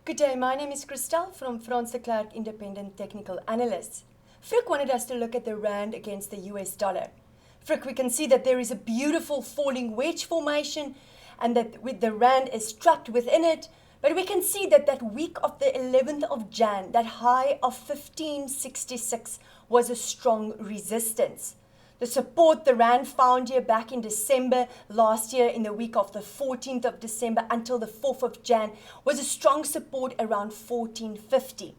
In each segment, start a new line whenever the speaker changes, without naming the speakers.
Good day, my name is Christel from Frans de Klerk Independent Technical Analysts. Frick wanted us to look at the rand against the US dollar. Frick, we can see that there is a beautiful falling wedge formation and that with the rand is trapped within it. But we can see that that week of the 11th of Jan, that high of 1566 was a strong resistance. The support the rand found here back in December last year in the week of the 14th of December until the 4th of Jan was a strong support around 1450.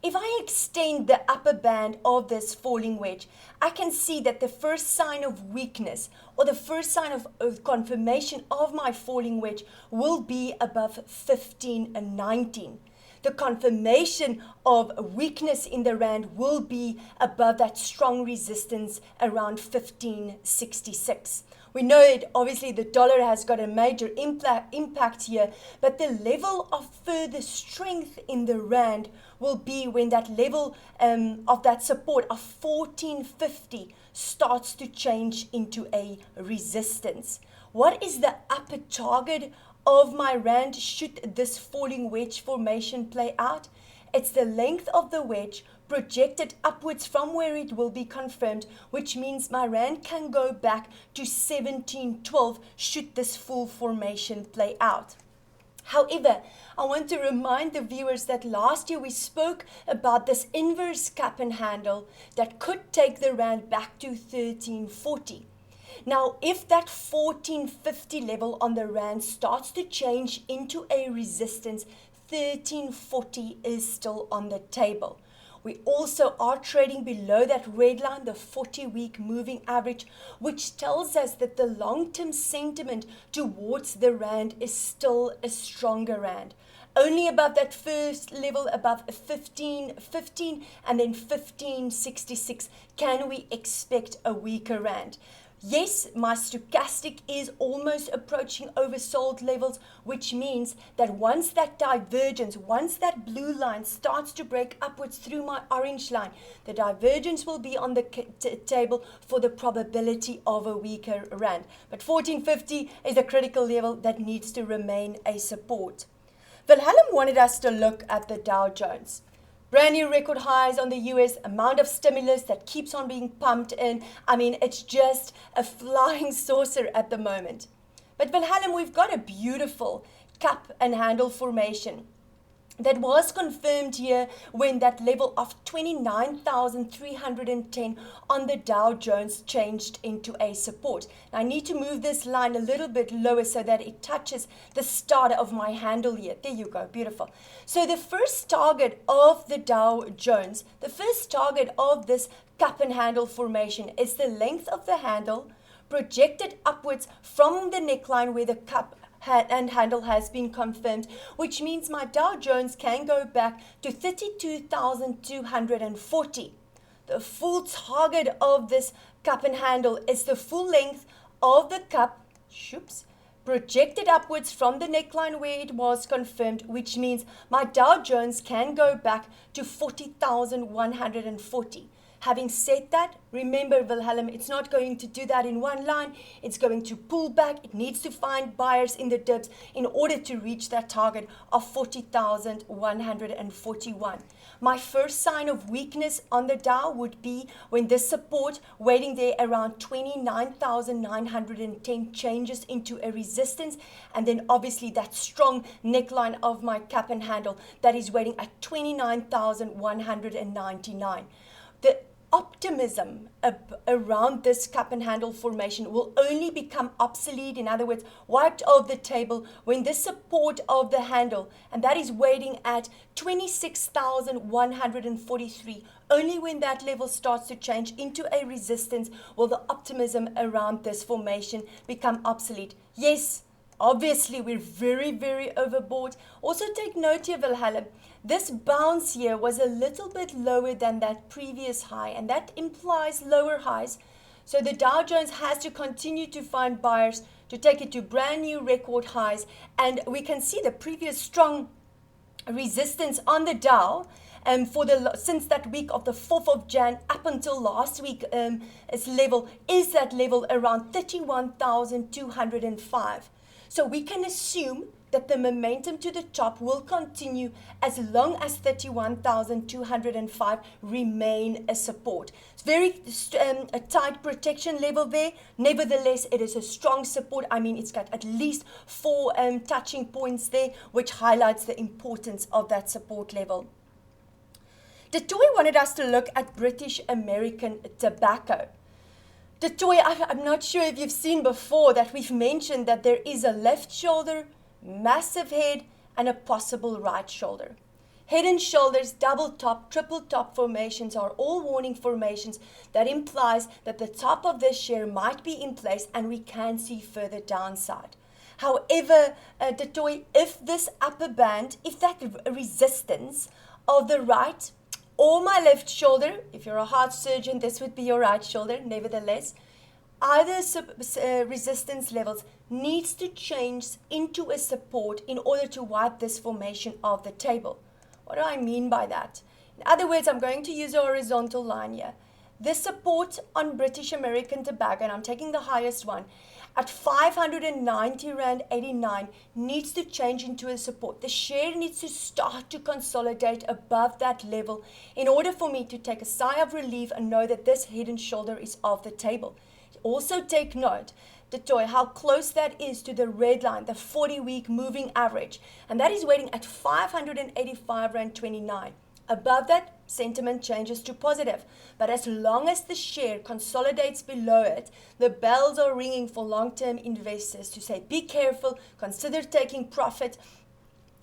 If I extend the upper band of this falling wedge, I can see that the first sign of weakness or the first sign of confirmation of my falling wedge will be above 1519. The confirmation of weakness in the rand will be above that strong resistance around 1566. We know it, obviously the dollar has got a major impact here, but the level of further strength in the rand will be when that level of that support of 1450 starts to change into a resistance. What is the upper target of my rand should this falling wedge formation play out? It's the length of the wedge projected upwards from where it will be confirmed, which means my rand can go back to 1712 should this full formation play out. However, I want to remind the viewers that last year we spoke about this inverse cap and handle that could take the rand back to 1340. Now, if that 1450 level on the rand starts to change into a resistance, 1340 is still on the table. We also are trading below that red line, the 40-week moving average, which tells us that the long-term sentiment towards the rand is still a stronger rand. Only above that first level, above 1515 and then 1566, can we expect a weaker rand. Yes, my stochastic is almost approaching oversold levels, which means that once that divergence, once that blue line starts to break upwards through my orange line, the divergence will be on the table for the probability of a weaker rand. But 1450 is a critical level that needs to remain a support. Wilhelm wanted us to look at the Dow Jones. Brand new record highs on the US, amount of stimulus that keeps on being pumped in. I mean, it's just a flying saucer at the moment. But Wilhelm, we've got a beautiful cup and handle formation that was confirmed here when that level of 29,310 on the Dow Jones changed into a support. Now I need to move this line a little bit lower so that it touches the start of my handle here. There you go, beautiful. So the first target of the Dow Jones, the first target of this cup and handle formation is the length of the handle projected upwards from the neckline where the cup and handle has been confirmed, which means my Dow Jones can go back to 32,240. The full target of this cup and handle is the full length of the cup, projected upwards from the neckline where it was confirmed, which means my Dow Jones can go back to 40,140. Having said that, remember Wilhelm, it's not going to do that in one line. It's going to pull back. It needs to find buyers in the dips in order to reach that target of 40,141. My first sign of weakness on the Dow would be when this support waiting there around 29,910 changes into a resistance, and then obviously that strong neckline of my cap and handle that is waiting at 29,199. The optimism around this cup and handle formation will only become obsolete, in other words, wiped off the table, when the support of the handle, and that is waiting at 26,143, only when that level starts to change into a resistance will the optimism around this formation become obsolete. Yes, obviously, we're very, very overbought. Also take note here, Wilhelm, this bounce here was a little bit lower than that previous high, and that implies lower highs. So the Dow Jones has to continue to find buyers to take it to brand new record highs. And we can see the previous strong resistance on the Dow since that week of the 4th of Jan up until last week, its level is that level around 31,205. So we can assume that the momentum to the top will continue as long as 31,205 remain a support. It's very a tight protection level there. Nevertheless, it is a strong support. I mean, it's got at least 4 touching points there, which highlights the importance of that support level. Du Toit wanted us to look at British American Tobacco. Du Toit, I'm not sure if you've seen before that we've mentioned that there is a left shoulder, massive head, and a possible right shoulder. Head and shoulders, double top, triple top formations are all warning formations. That implies that the top of this share might be in place and we can see further downside. However, Du Toit, if this upper band, if that resistance of the right or my left shoulder, if you're a heart surgeon, this would be your right shoulder, nevertheless, either resistance levels needs to change into a support in order to wipe this formation off the table. What do I mean by that? In other words, I'm going to use a horizontal line here. This support on British American Tobacco, and I'm taking the highest one, at 590 Rand 89 needs to change into a support. The share needs to start to consolidate above that level in order for me to take a sigh of relief and know that this head and shoulder is off the table. Also take note, Du Toit, how close that is to the red line, the 40-week moving average. And that is waiting at 585 Rand 29. Above that, sentiment changes to positive. But as long as the share consolidates below it, the bells are ringing for long-term investors to say, be careful, consider taking profit.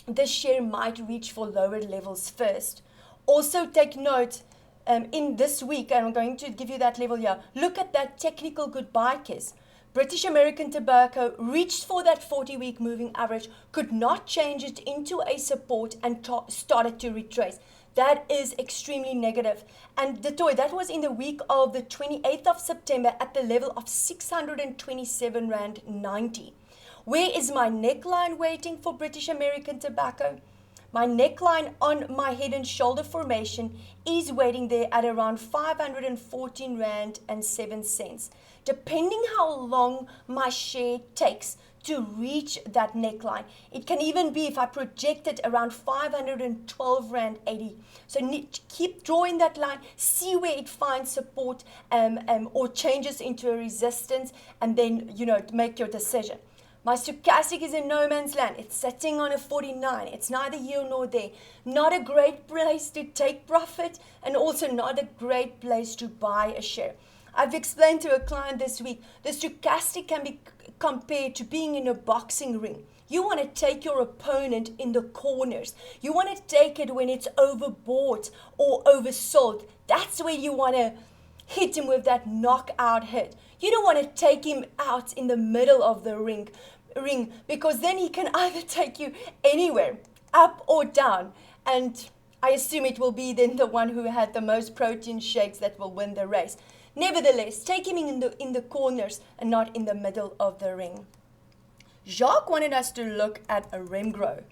This share might reach for lower levels first. Also take note, in this week, and I'm going to give you that level here, look at that technical goodbye kiss. British American Tobacco reached for that 40-week moving average, could not change it into a support and started to retrace. That is extremely negative. And Du Toit, that was in the week of the 28th of September at the level of 627 Rand 90. Where is my neckline waiting for British American Tobacco? My neckline on my head and shoulder formation is waiting there at around 514 Rand and 7 cents. Depending how long my share takes to reach that neckline, it can even be, if I project it, around 512 Rand 80. So keep drawing that line, see where it finds support or changes into a resistance, and then, make your decision. My stochastic is in no man's land. It's sitting on a 49. It's neither here nor there. Not a great place to take profit, and also not a great place to buy a share. I've explained to a client this week, the stochastic can be compared to being in a boxing ring. You want to take your opponent in the corners. You want to take it when it's overbought or oversold. That's where you want to hit him with that knockout hit. You don't want to take him out in the middle of the ring, because then he can either take you anywhere, up or down. And I assume it will be then the one who had the most protein shakes that will win the race. Nevertheless, take him in the corners and not in the middle of the ring. Jacques wanted us to look at a Remgro.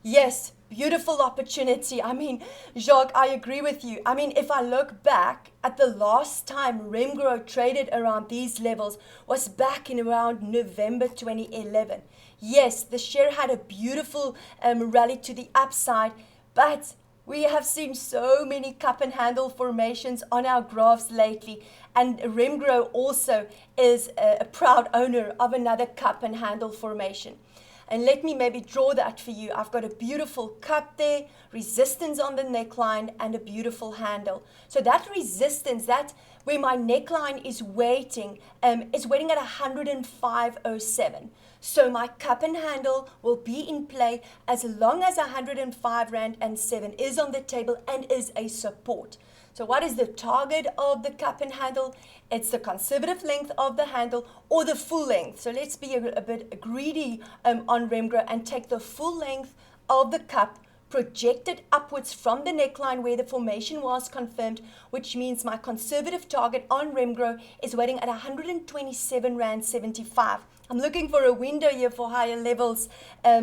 Yes, beautiful opportunity. I mean, Jacques, I agree with you. I mean, if I look back at the last time Remgro traded around these levels was back in around November 2011. Yes, the share had a beautiful rally to the upside, but we have seen so many cup and handle formations on our graphs lately, and Remgro also is a proud owner of another cup and handle formation. And let me maybe draw that for you. I've got a beautiful cup there, resistance on the neckline, and a beautiful handle. So that resistance, that where my neckline is waiting at 105.07. So my cup and handle will be in play as long as 105 Rand and 7 is on the table and is a support. So what is the target of the cup and handle? It's the conservative length of the handle or the full length. So let's be a bit greedy on Remgro and take the full length of the cup, projected upwards from the neckline where the formation was confirmed, which means my conservative target on Remgro is waiting at 127 Rand 75. I'm looking for a window here for higher levels,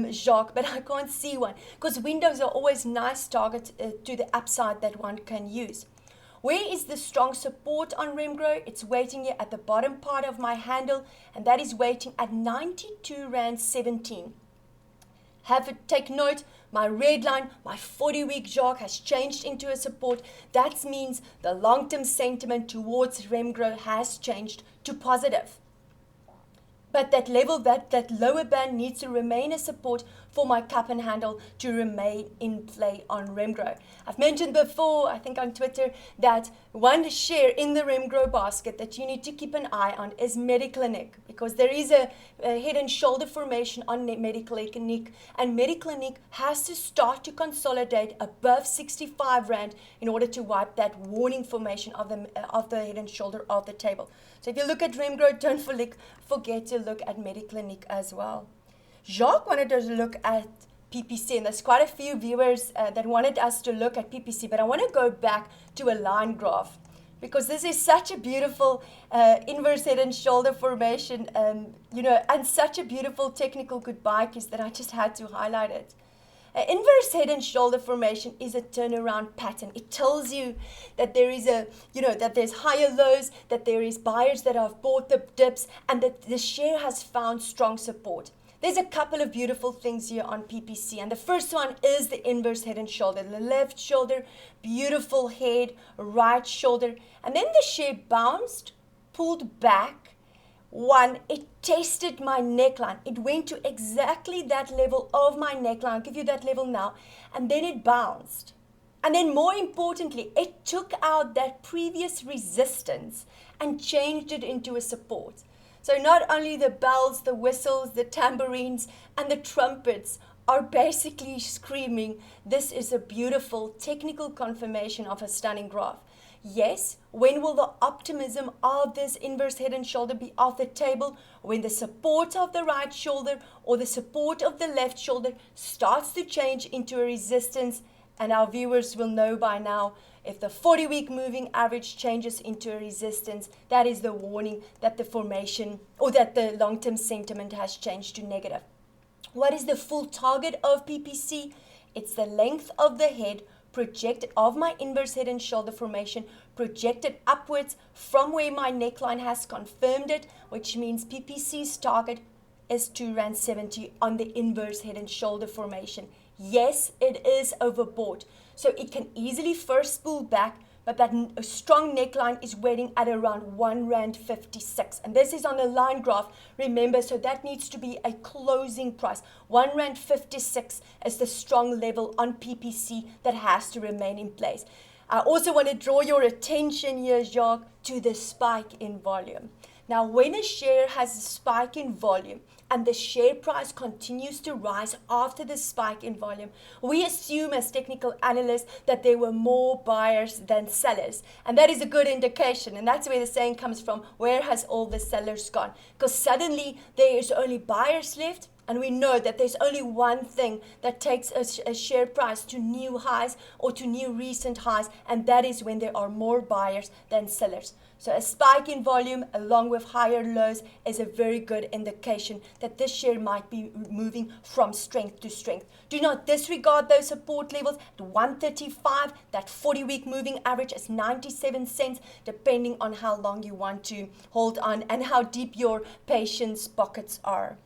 Jacques, but I can't see one because windows are always nice targets to the upside that one can use. Where is the strong support on Remgro? It's waiting here at the bottom part of my handle, and that is waiting at 92 Rand 17. Take note, my red line, my 40-week jog has changed into a support. That means the long-term sentiment towards Remgro has changed to positive. But that level, that lower band needs to remain a support for my cup and handle to remain in play on Remgro. I've mentioned before, I think on Twitter, that one share in the Remgro basket that you need to keep an eye on is Mediclinic, because there is a head and shoulder formation on Mediclinic, and Mediclinic has to start to consolidate above 65 Rand in order to wipe that warning formation of the head and shoulder off the table. So if you look at Remgro, don't forget to look at Mediclinic as well. Jacques wanted us to look at PPC, and there's quite a few viewers that wanted us to look at PPC, but I want to go back to a line graph because this is such a beautiful inverse head and shoulder formation, and such a beautiful technical goodbye kiss that I just had to highlight it. Inverse head and shoulder formation is a turnaround pattern. It tells you that there is that there's higher lows, that there is buyers that have bought the dips, and that the share has found strong support. There's a couple of beautiful things here on PPC, and the first one is the inverse head and shoulder. The left shoulder, beautiful head, right shoulder, and then the share bounced, pulled back. It tested my neckline. It went to exactly that level of my neckline. I'll give you that level now. And then it bounced. And then more importantly, it took out that previous resistance and changed it into a support. So not only the bells, the whistles, the tambourines, and the trumpets are basically screaming, this is a beautiful technical confirmation of a stunning graph. Yes, when will the optimism of this inverse head and shoulder be off the table? When the support of the right shoulder or the support of the left shoulder starts to change into a resistance, and our viewers will know by now, if the 40-week moving average changes into a resistance, that is the warning that the formation or that the long-term sentiment has changed to negative. What is the full target of PPC? It's the length of the head projected of my inverse head and shoulder formation, projected upwards from where my neckline has confirmed it, which means PPC's target is 2.70 Rand on the inverse head and shoulder formation. Yes, it is overbought, so it can easily first pull back, but that strong neckline is waiting at around 1.56 Rand. And this is on a line graph, remember, so that needs to be a closing price. 1.56 Rand is the strong level on PPC that has to remain in place. I also want to draw your attention here, Jacques, to the spike in volume. Now, when a share has a spike in volume and the share price continues to rise after the spike in volume, we assume as technical analysts that there were more buyers than sellers. And that is a good indication. And that's where the saying comes from, where has all the sellers gone? Because suddenly there is only buyers left. And we know that there's only one thing that takes a share price to new highs or to new recent highs, and that is when there are more buyers than sellers. So a spike in volume along with higher lows is a very good indication that this share might be moving from strength to strength. Do not disregard those support levels. At 135, that 40-week moving average is 97 cents, depending on how long you want to hold on and how deep your patience pockets are.